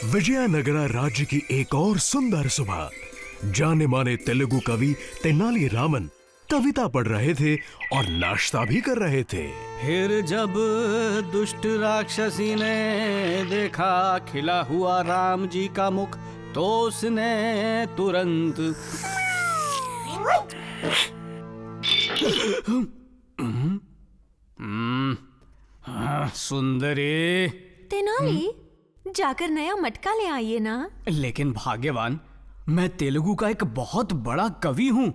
विजयनगरा राज्य की एक और सुंदर सुबह जाने माने तेलुगु कवि तेनाली रामन कविता पढ़ रहे थे और नाश्ता भी कर रहे थे। फिर जब दुष्ट राक्षसी ने देखा खिला हुआ राम जी का मुख तो उसने तुरंत सुंदरी। तेनाली, जाकर नया मटका ले आइए ना। लेकिन भाग्यवान, मैं तेलुगु का एक बहुत बड़ा कवि हूँ।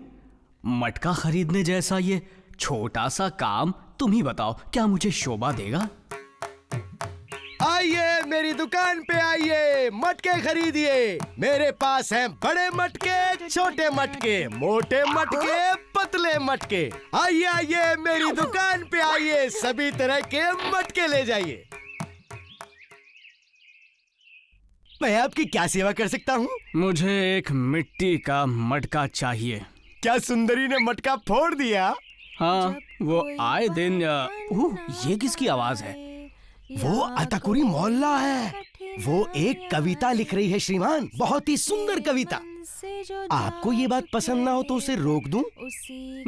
मटका खरीदने जैसा ये छोटा सा काम तुम ही बताओ, क्या मुझे शोभा देगा? आइए मेरी दुकान पे आइए, मटके खरीदिए। मेरे पास हैं बड़े मटके, छोटे मटके, मोटे मटके, पतले मटके। आइए आइए मेरी दुकान पे आइए, सभी तरह के मटके ले जाइए। मैं आपकी क्या सेवा कर सकता हूँ? मुझे एक मिट्टी का मटका चाहिए। क्या सुंदरी ने मटका फोड़ दिया? हाँ, वो आए दिन। ये किसकी आवाज है? वो अतकुरी मोहल्ला है। वो एक कविता लिख रही है श्रीमान, बहुत ही सुंदर कविता। आपको ये बात पसंद ना हो तो उसे रोक दूं?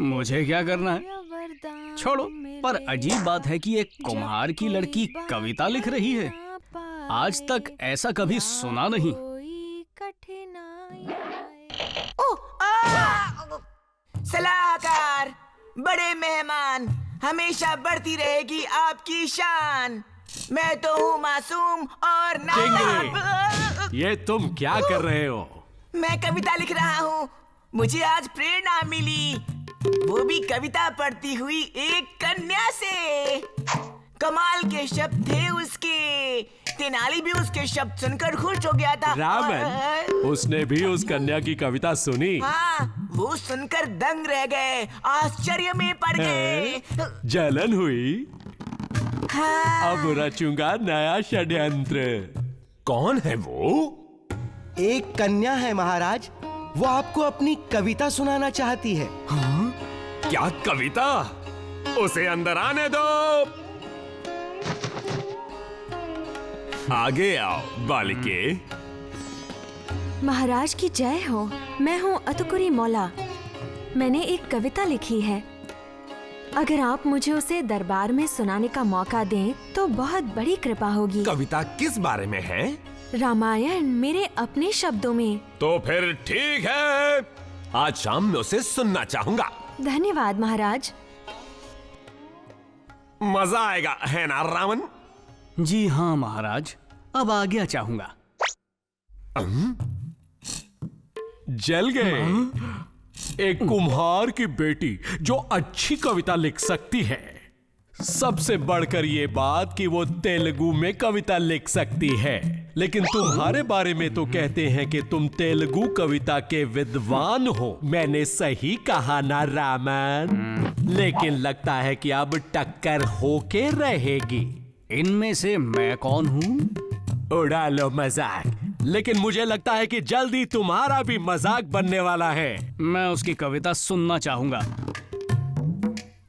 मुझे क्या करना है, छोड़ो। पर अजीब बात है कि एक कुम्हार की लड़की कविता लिख रही है। आज तक ऐसा कभी सुना नहीं। सलाहकार, बड़े मेहमान, हमेशा बढ़ती रहेगी आपकी शान। मैं तो हूँ मासूम और नादान। ये तुम क्या कर रहे हो? मैं कविता लिख रहा हूँ। मुझे आज प्रेरणा मिली, वो भी कविता पढ़ती हुई एक कन्या से। कमाल के शब्द थे उसके। तेनाली भी उसके शब्द सुनकर खुश हो गया था। रामन, उसने भी उस कन्या की कविता सुनी? हाँ, वो सुनकर दंग रह गए, आश्चर्य में पड़ गए। जलन हुई? हाँ। अब रचूंगा नया षड्यंत्र। कौन है वो? एक कन्या है महाराज, वो आपको अपनी कविता सुनाना चाहती है। हाँ? क्या कविता? उसे अंदर आने दो। आगे आओ बालिके। महाराज की जय हो। मैं हूँ अतुकुरी मौला। मैंने एक कविता लिखी है। अगर आप मुझे उसे दरबार में सुनाने का मौका दें तो बहुत बड़ी कृपा होगी। कविता किस बारे में है? रामायण मेरे अपने शब्दों में। तो फिर ठीक है, आज शाम में उसे सुनना चाहूंगा। धन्यवाद महाराज। मजा आएगा, है ना रामन? जी हाँ महाराज, अब आज्ञा चाहूंगा। जल गए। एक कुम्हार की बेटी जो अच्छी कविता लिख सकती है। सबसे बढ़कर ये बात कि वो तेलुगु में कविता लिख सकती है। लेकिन तुम्हारे बारे में तो कहते हैं कि तुम तेलुगु कविता के विद्वान हो। मैंने सही कहा ना रामन? लेकिन लगता है कि अब टक्कर होके रहेगी। इनमें से मैं कौन हूँ? उड़ा लो मजाक, लेकिन मुझे लगता है कि जल्दी तुम्हारा भी मजाक बनने वाला है। मैं उसकी कविता सुनना चाहूंगा।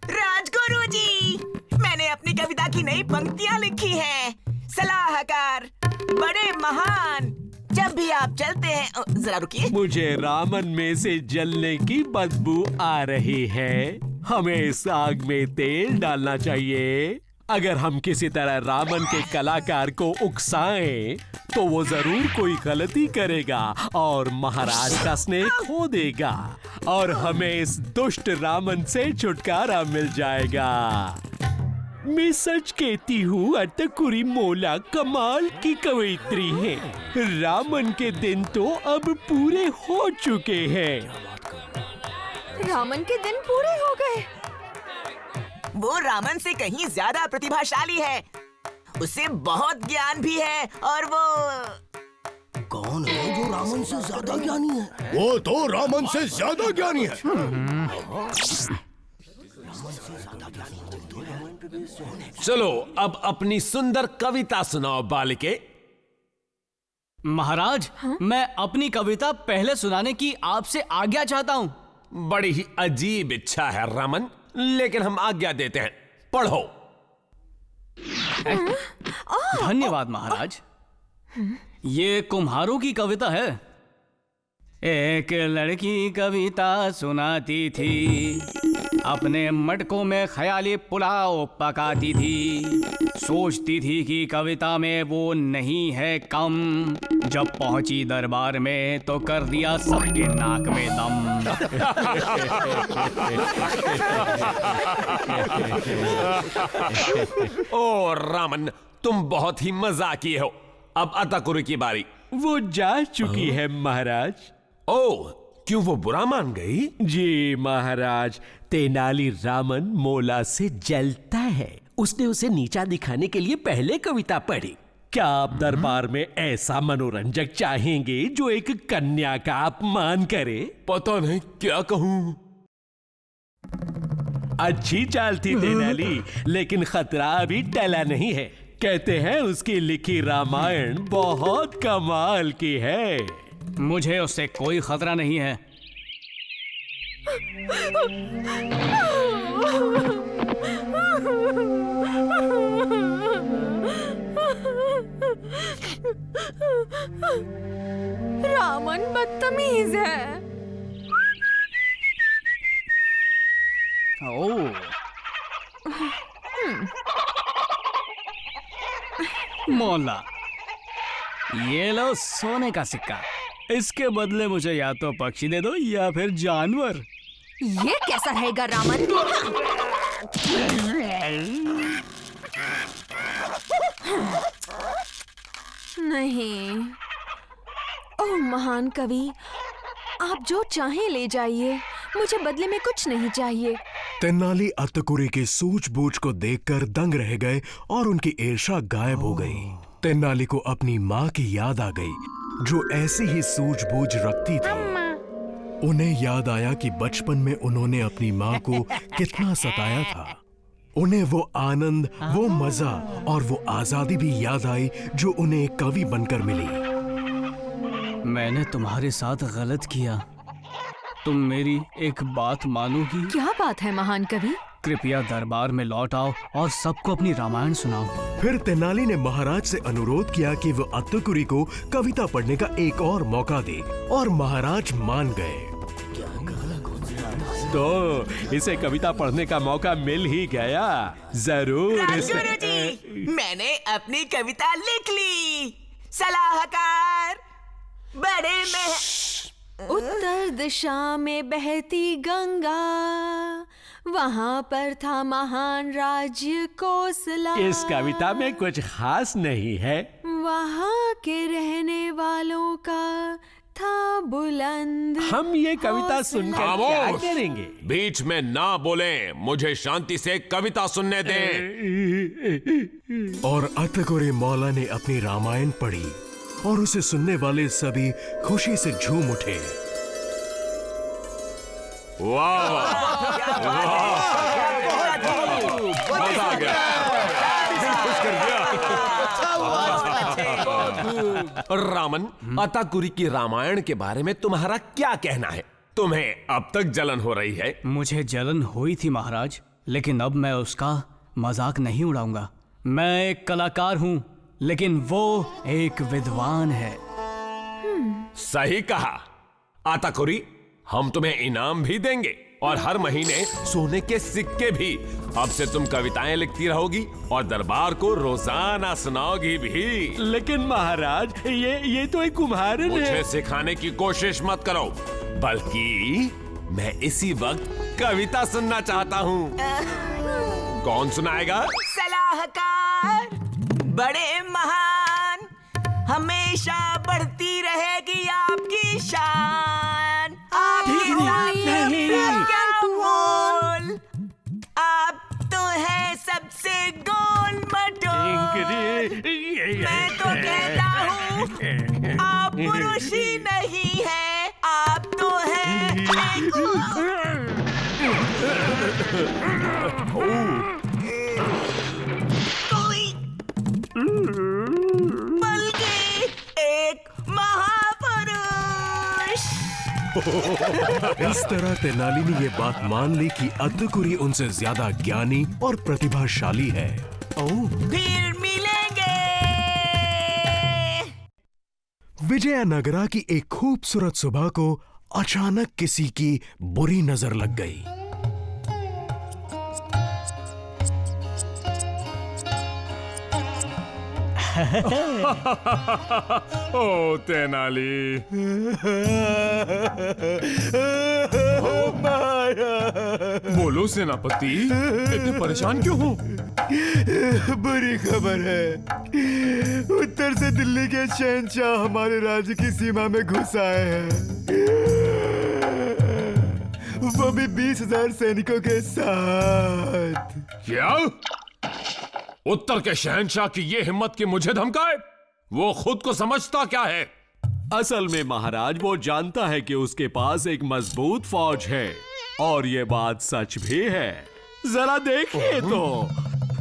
राजगुरु जी, मैंने अपनी कविता की नई पंक्तियां लिखी हैं। सलाहकार, बड़े महान, जब भी आप चलते हैं। जरा रुकिए। मुझे रामन में से जलने की बदबू आ रही है। हमें इस आग में तेल डालना चाहिए। अगर हम किसी तरह रामन के कलाकार को उकसाएं तो वो जरूर कोई गलती करेगा और महाराज का स्नेह खो देगा और हमें इस दुष्ट रामन से छुटकारा मिल जाएगा। मैं सच कहती हूँ, अतकुरी मोला कमाल की कवयित्री है। रामन के दिन तो अब पूरे हो चुके हैं। रामन के दिन पूरे हो गए? वो रामन से कहीं ज्यादा प्रतिभाशाली है। उसे बहुत ज्ञान भी है और वो कौन है जो रामन से ज्यादा ज्ञानी है? वो तो रामन से ज्यादा ज्ञानी है। चलो अब अपनी सुंदर कविता सुनाओ बालिके। महाराज, मैं अपनी कविता पहले सुनाने की आपसे आज्ञा चाहता हूँ। बड़ी ही अजीब इच्छा है रामन, लेकिन हम आज्ञा देते हैं। पढ़ो। धन्यवाद महाराज। ये कुम्हारों की कविता है। एक लड़की कविता सुनाती थी, अपने मटकों में ख्याली पुलाव पकाती थी, सोचती थी कि कविता में वो नहीं है कम, जब पहुंची दरबार में तो कर दिया सबके नाक में दम। ओ रामन, तुम बहुत ही मजाकी हो। अब अताकुरी की बारी। वो जा चुकी है महाराज। ओह, क्यों वो बुरा मान गई? जी महाराज, तेनाली रामन मोला से जलता है। उसने उसे नीचा दिखाने के लिए पहले कविता पढ़ी। क्या आप दरबार में ऐसा मनोरंजक चाहेंगे जो एक कन्या का अपमान करे? पता नहीं क्या कहूं। अच्छी चाल थी तेनाली, लेकिन खतरा अभी टला नहीं है। कहते हैं उसकी लिखी रामायण बहुत कमाल की है। मुझे उससे कोई खतरा नहीं है। रामन बदतमीज है। ओह, मोला, ये लो सोने का सिक्का। इसके बदले मुझे या तो पक्षी दे दो या फिर जानवर। ये कैसा रहेगा रामन? नहीं। ओह महान कवि, आप जो चाहें ले जाइए, मुझे बदले में कुछ नहीं चाहिए। तेनाली अतकुरी की सूझबूझ को देखकर दंग रह गए और उनकी ईर्ष्या गायब हो गई। तेनाली को अपनी माँ की याद आ गई, जो ऐसी ही सूझबूझ रखती थी। उन्हें याद आया कि बचपन में उन्होंने अपनी माँ को कितना सताया था। उन्हें वो आनंद, वो मजा और वो आजादी भी याद आई जो उन्हें एक कवि बनकर मिली। मैंने तुम्हारे साथ गलत किया। तुम मेरी एक बात मानोगी? क्या बात है महान कवि? कृपया दरबार में लौट आओ और सबको अपनी रामायण सुनाओ। फिर तेनाली ने महाराज से अनुरोध किया कि वो अतुकुरी को कविता पढ़ने का एक और मौका दे, और महाराज मान गए। तो इसे कविता पढ़ने का मौका मिल ही गया। जरूर राजगुरु जी, मैंने अपनी कविता लिख ली। सलाहकार, बड़े में उत्तर दिशा में बहती गंगा, वहाँ पर था महान राज्य कोसला। इस कविता में कुछ खास नहीं है। वहाँ के रहने वालों का था बुलंद। हम ये कविता सुनकर क्या खामोश! करेंगे? बीच में ना बोलें, मुझे शांति से कविता सुनने दें। और अतकुरी मौला ने अपनी रामायण पढ़ी और उसे सुनने वाले सभी खुशी से झूम उठे। वाह मजा आ गया। रामन, अताकुरी की रामायण के बारे में तुम्हारा क्या कहना है? तुम्हें अब तक जलन हो रही है? मुझे जलन हुई थी महाराज, लेकिन अब मैं उसका मजाक नहीं उड़ाऊंगा। मैं एक कलाकार हूँ, लेकिन वो एक विद्वान है। सही कहा अताकुरी, हम तुम्हें इनाम भी देंगे और हर महीने सोने के सिक्के भी। अब से तुम कविताएं लिखती रहोगी और दरबार को रोजाना सुनाओगी भी। लेकिन महाराज, ये तो एक कुम्हारन मुझे है। सिखाने की कोशिश मत करो, बल्कि मैं इसी वक्त कविता सुनना चाहता हूँ। कौन सुनाएगा? सलाहकार, बड़े महान, हमेशा बढ़ती रहेगी आपकी शान। आपके सामने क्या बोल, आप तो है सबसे गोल मटोल। मैं तो कहता हूँ आप पुरुष ही नहीं है, आप तो है बल्कि एक महापुरुष। इस तरह तेनाली ने ये बात मान ली कि अतुकुरी उनसे ज्यादा ज्ञानी और प्रतिभाशाली है। फिर विजयनगरा की एक खूबसूरत सुबह को अचानक किसी की बुरी नजर लग गई। ओ तेनाली, बोलो सेनापति, इतने परेशान क्यों हो? बुरी खबर है, उत्तर से दिल्ली के शहंशाह हमारे राज्य की सीमा में घुस आए हैं, वो भी 20,000 सैनिकों के साथ। क्या? उत्तर के शहंशाह की ये हिम्मत कि मुझे धमकाए? वो खुद को समझता क्या है? असल में महाराज वो जानता है कि उसके पास एक मजबूत फौज है, और ये बात सच भी है। जरा देखिए तो,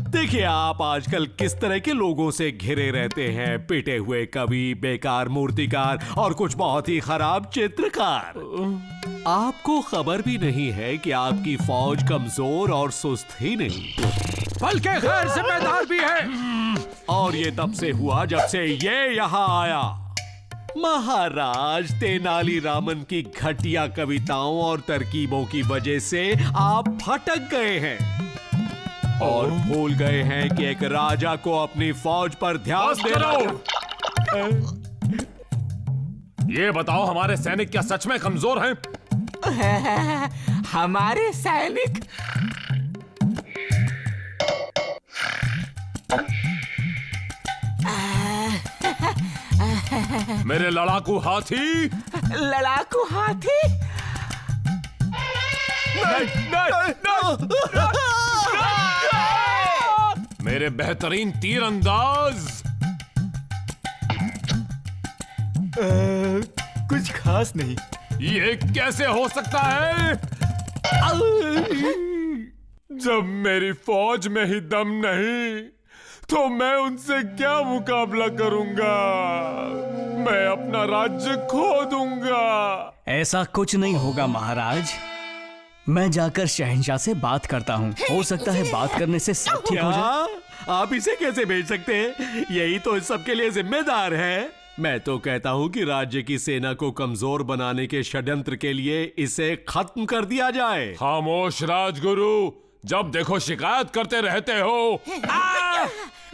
देखिए आप आजकल किस तरह के लोगों से घिरे रहते हैं, पिटे हुए कवि, बेकार मूर्तिकार और कुछ बहुत ही खराब चित्रकार। आपको खबर भी नहीं है कि आपकी फौज कमजोर और सुस्त ही नहीं, बल्कि गैर जिम्मेदार भी है। और ये तब से हुआ जब से ये यहाँ आया। महाराज तेनालीरामन की घटिया कविताओं और तरकीबों की वजह से आप भटक गए हैं और भूल गए हैं कि एक राजा को अपनी फौज पर ध्यान देना। ये बताओ, हमारे सैनिक क्या सच में कमजोर हैं? हमारे सैनिक? मेरे लड़ाकू हाथी? लड़ाकू हाथी? मेरे बेहतरीन तीरंदाज? कुछ खास नहीं। ये कैसे हो सकता है? जब मेरी फौज में ही दम नहीं, तो मैं उनसे क्या मुकाबला करूंगा? मैं अपना राज्य खो दूंगा। ऐसा कुछ नहीं होगा महाराज। मैं जाकर शहंशाह से बात करता हूँ, हो सकता है बात करने से सब ठीक हो जाए। आप इसे कैसे भेज सकते हैं? यही तो इस सब के लिए जिम्मेदार है। मैं तो कहता हूँ कि राज्य की सेना को कमजोर बनाने के षड्यंत्र के लिए इसे खत्म कर दिया जाए। खामोश राजगुरु, जब देखो शिकायत करते रहते हो।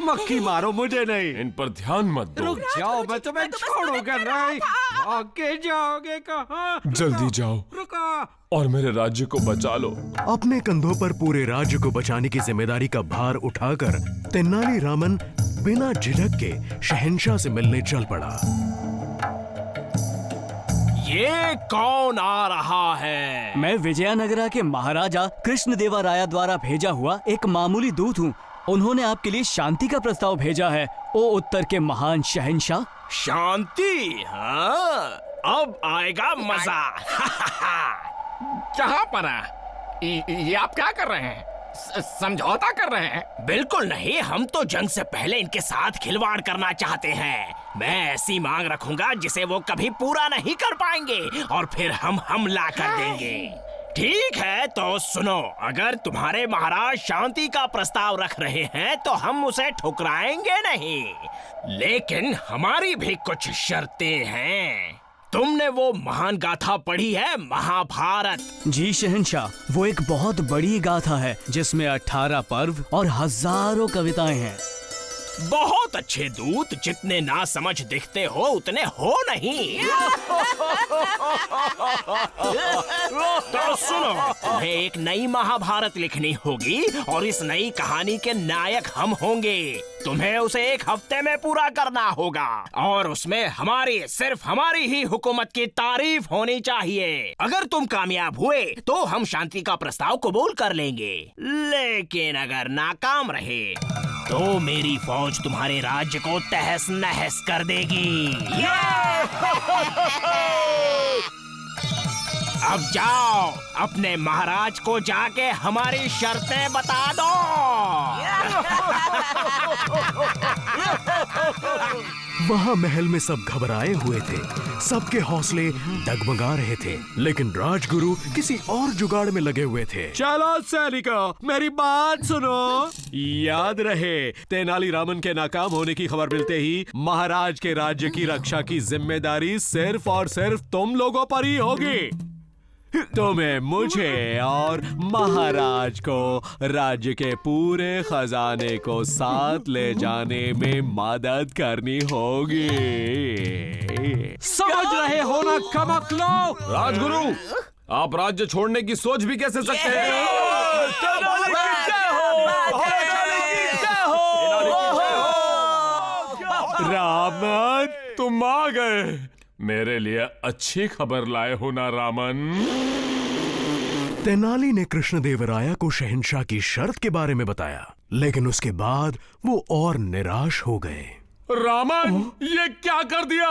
मक्खी मारो, मुझे नहीं। इन पर ध्यान मत दो। रुक जाओ, मैं तुम्हें छोड़ूंगा नहीं। आगे जाओगे कहाँ? जल्दी जाओ रुको। और मेरे राज्य को बचा लो। अपने कंधों पर पूरे राज्य को बचाने की जिम्मेदारी का भार उठाकर तेनालीरामन बिना झिझक के शहंशाह से मिलने चल पड़ा। ये कौन आ रहा है? मैं विजयनगरा के महाराजा कृष्णदेवराया द्वारा भेजा हुआ एक मामूली दूत हूँ। उन्होंने आपके लिए शांति का प्रस्ताव भेजा है, ओ उत्तर के महान शहंशाह। शांति? हाँ, अब आएगा मजा। कहाँ पर है? ये आप क्या कर रहे हैं? समझौता कर रहे हैं? बिल्कुल नहीं, हम तो जंग से पहले इनके साथ खिलवाड़ करना चाहते हैं। मैं ऐसी मांग रखूंगा जिसे वो कभी पूरा नहीं कर पाएंगे, और फिर हम हमला कर देंगे। ठीक है, तो सुनो, अगर तुम्हारे महाराज शांति का प्रस्ताव रख रहे हैं तो हम उसे ठुकराएंगे नहीं, लेकिन हमारी भी कुछ शर्तें हैं। तुमने वो महान गाथा पढ़ी है, महाभारत? जी शहंशाह, वो एक बहुत बड़ी गाथा है जिसमें 18 पर्व और हजारों कविताएं हैं। बहुत अच्छे दूत, जितने ना समझ दिखते हो उतने हो नहीं। तो सुनो, तुम्हें एक नई महाभारत लिखनी होगी और इस नई कहानी के नायक हम होंगे। तुम्हें उसे 1 हफ्ते में पूरा करना होगा और उसमें हमारी, सिर्फ हमारी ही हुकूमत की तारीफ होनी चाहिए। अगर तुम कामयाब हुए तो हम शांति का प्रस्ताव कबूल कर लेंगे, लेकिन अगर नाकाम रहे तो मेरी फौज तुम्हारे राज्य को तहस नहस कर देगी। अब जाओ, अपने महाराज को जाके हमारी शर्तें बता दो। वहाँ महल में सब घबराए हुए थे, सबके हौसले डगमगा रहे थे, लेकिन राजगुरु किसी और जुगाड़ में लगे हुए थे। चलो सैनिकों, मेरी बात सुनो। याद रहे, तेनालीरामन के नाकाम होने की खबर मिलते ही महाराज के राज्य की रक्षा की जिम्मेदारी सिर्फ और सिर्फ तुम लोगों पर ही होगी। तुम्हें मुझे और महाराज को राज्य के पूरे खजाने को साथ ले जाने में मदद करनी होगी। समझ रहे हो ना कमकलो? राजगुरु, आप राज्य छोड़ने की सोच भी कैसे सकते हैं? रामन, तुम आ गए। मेरे लिए अच्छी खबर लाए हो ना रामन? तेनाली ने कृष्णदेवराया को शहंशाह की शर्त के बारे में बताया, लेकिन उसके बाद वो और निराश हो गए। रामन, ये क्या कर दिया?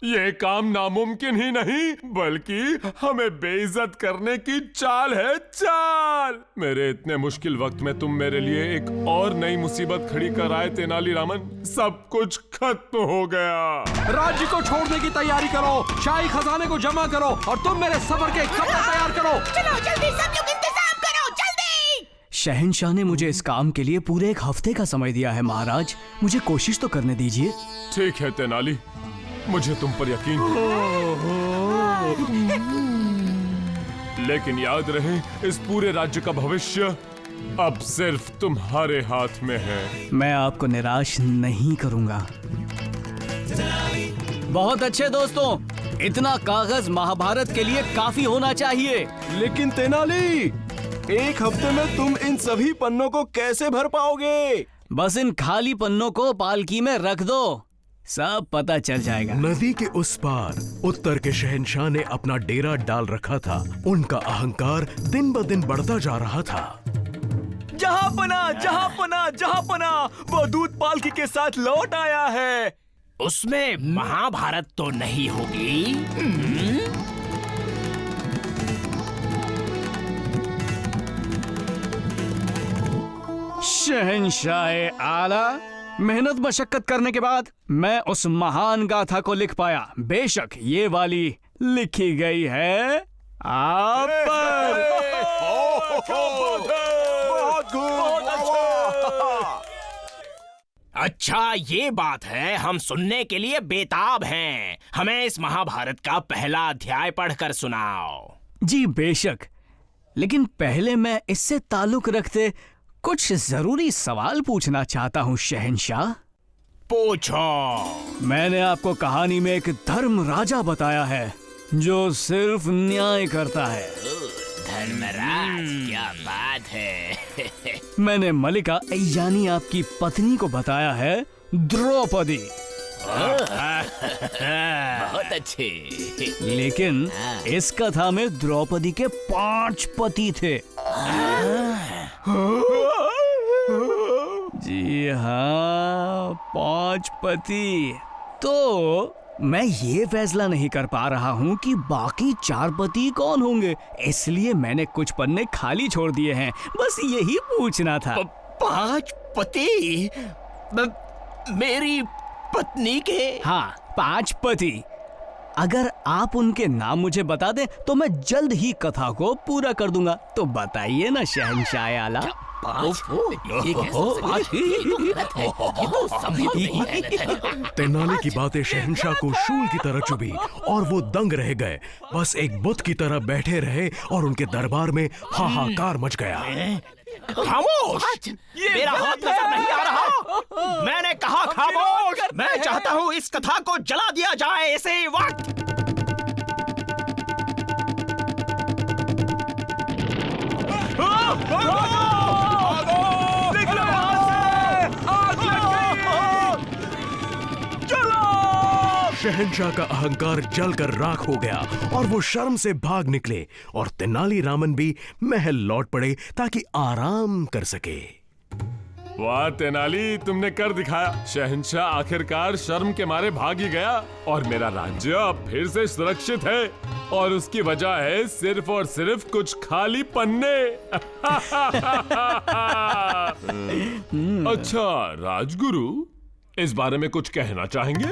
ये काम नामुमकिन ही नहीं बल्कि हमें बेइज्जत करने की चाल है, चाल। मेरे इतने मुश्किल वक्त में तुम मेरे लिए एक और नई मुसीबत खड़ी कर आए तेनालीरामन। सब कुछ खत्म हो गया। राज्य को छोड़ने की तैयारी करो, शाही खजाने को जमा करो और तुम मेरे सफर के कपड़े तैयार करो। चलो जल्दी, सब लोग इंतजाम करो, जल्दी। शहंशाह ने मुझे इस काम के लिए पूरे 1 हफ्ते का समय दिया है महाराज, मुझे कोशिश तो करने दीजिए। ठीक है तेनाली, मुझे तुम पर यकीन है। लेकिन याद रहे, इस पूरे राज्य का भविष्य अब सिर्फ तुम्हारे हाथ में है। मैं आपको निराश नहीं करूंगा। बहुत अच्छे दोस्तों, इतना कागज महाभारत के लिए काफी होना चाहिए। लेकिन तेनाली, 1 हफ्ते में तुम इन सभी पन्नों को कैसे भर पाओगे? बस इन खाली पन्नों को पालकी में रख दो, सब पता चल जाएगा। नदी के उस पार उत्तर के शहंशाह ने अपना डेरा डाल रखा था। उनका अहंकार दिन ब दिन बढ़ता जा रहा था। जहांपना, जहांपना, जहांपना, वो दूत पालकी के साथ लौट आया है। उसमें महाभारत तो नहीं होगी? शहंशाह आला, मेहनत मशक्कत करने के बाद मैं उस महान गाथा को लिख पाया। बेशक ये वाली लिखी गई है आप पर। अच्छा, ये बात है, हम सुनने के लिए बेताब हैं। हमें इस महाभारत का पहला अध्याय पढ़कर सुनाओ। जी बेशक, लेकिन पहले मैं इससे ताल्लुक रखते कुछ जरूरी सवाल पूछना चाहता हूँ शहंशाह। पूछो। मैंने आपको कहानी में एक धर्म राजा बताया है जो सिर्फ न्याय करता है। धर्मराज, क्या बात है। मैंने मलिका यानी आपकी पत्नी को बताया है द्रौपदी। बहुत अच्छे। लेकिन इस कथा में द्रौपदी के 5 पति थे। जी हाँ, 5 पति। तो मैं ये फैसला नहीं कर पा रहा हूँ कि बाकी 4 पति कौन होंगे, इसलिए मैंने कुछ पन्ने खाली छोड़ दिए हैं। बस यही पूछना था। 5 पति? मेरी पत्नी के? हाँ, 5 पति। अगर आप उनके नाम मुझे बता दें तो मैं जल्द ही कथा को पूरा कर दूंगा। तो बताइए ना शहंशाह आला। तेनाली की बातें शहंशाह को शूल की तरह चुभी और वो दंग रह गए। बस एक बुत की तरह बैठे रहे और उनके दरबार में हाहाकार मच गया। खामोश! मेरा हाथ नजर नहीं आ रहा। मैंने कहा खामोश। मैं चाहता हूँ इस कथा को जला दिया जाए इसी वक्त। शहंशाह का अहंकार जलकर राख हो गया और वो शर्म से भाग निकले और तेनालीरामन भी महल लौट पड़े ताकि आराम कर सके। वाह तेनाली, तुमने कर दिखाया। शहंशाह आखिरकार शर्म के मारे भाग ही गया और मेरा राज्य अब फिर से सुरक्षित है। और उसकी वजह है सिर्फ और सिर्फ कुछ खाली पन्ने। अच्छा राजगुरु, इस बारे में कुछ कहना चाहेंगे?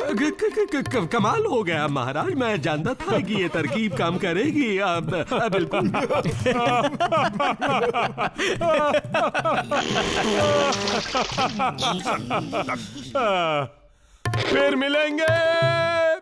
कमाल हो गया महाराज, मैं जानता था कि ये तरकीब काम करेगी। बिल्कुल। फिर मिलेंगे।